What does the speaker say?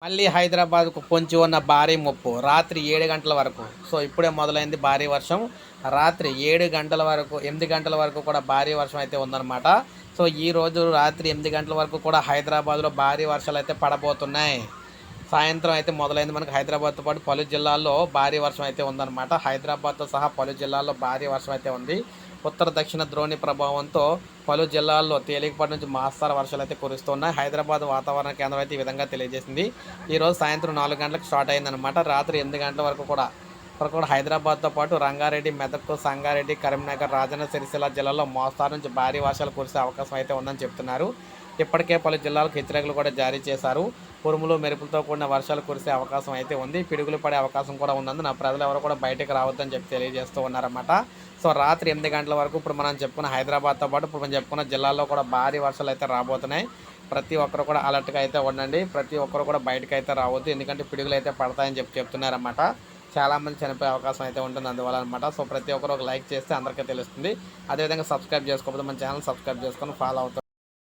మళ్ళీ హైదరాబాద్కు పొంచి ఉన్న భారీ ముప్పు రాత్రి 7 గంటల వరకు. సో ఇప్పుడే మొదలైంది భారీ వర్షం. రాత్రి 7 గంటల వరకు 8 గంటల వరకు కూడా భారీ వర్షం అయితే ఉందన్నమాట. సో ఈరోజు రాత్రి 8 గంటల వరకు కూడా హైదరాబాద్లో భారీ వర్షాలు అయితే పడబోతున్నాయి. సాయంత్రం అయితే మొదలైంది. మనకు హైదరాబాద్తో పాటు పలు జిల్లాల్లో భారీ వర్షం అయితే ఉందన్నమాట. హైదరాబాద్తో సహా పలు జిల్లాల్లో భారీ వర్షం అయితే ఉంది. ఉత్తర దక్షిణ ద్రోణి ప్రభావంతో పలు జిల్లాల్లో తేలికపాటి నుంచి మోస్తరు వర్షాలు అయితే కురుస్తున్నాయి. హైదరాబాద్ వాతావరణ కేంద్రం అయితే ఈ విధంగా తెలియజేసింది. ఈరోజు సాయంత్రం 4 గంటలకు స్టార్ట్ అయిందనమాట. రాత్రి 8 గంటల వరకు కూడా హైదరాబాద్తో పాటు రంగారెడ్డి, మెదక్, సంగారెడ్డి, కరీంనగర్, రాజన్న సిరిసిల్ల జిల్లాలో మోస్తారు నుంచి భారీ వర్షాలు కురిసే అవకాశం అయితే ఉందని చెప్తున్నారు. ఇప్పటికే పలు జిల్లాలకు హెచ్చరికలు కూడా జారీ చేశారు. ఉరుములు మెరుపులతో కూడిన వర్షాలు కురిసే అవకాశం అయితే ఉంది. పిడుగులు పడే అవకాశం కూడా ఉన్నందున ప్రజలు ఎవరు కూడా బయటకు రావద్దని చెప్పి తెలియజేస్తూ ఉన్నారన్నమాట. సో రాత్రి 8 గంటల వరకు ఇప్పుడు మనం చెప్పుకున్న హైదరాబాద్తో పాటు ఇప్పుడు మనం చెప్పుకున్న జిల్లాల్లో కూడా భారీ వర్షాలు అయితే రాబోతున్నాయి. ప్రతి ఒక్కరు కూడా అలర్ట్గా అయితే ఉండండి. ప్రతి ఒక్కరు కూడా బయటకు అయితే రావద్దు, ఎందుకంటే పిడుగులు అయితే పడతాయని చెప్తున్నారన్నమాట. చాలామంది చనిపోయే అవకాశం అయితే ఉంటుంది అందువల్ల అనమాట. సో ప్రతి ఒక్కరు ఒక లైక్ చేస్తే అందరికీ తెలుస్తుంది. అదేవిధంగా సబ్స్క్రైబ్ చేసుకోకపోతే మన ఛానల్ సబ్స్క్రైబ్ చేసుకొని ఫాలో అవుతారు.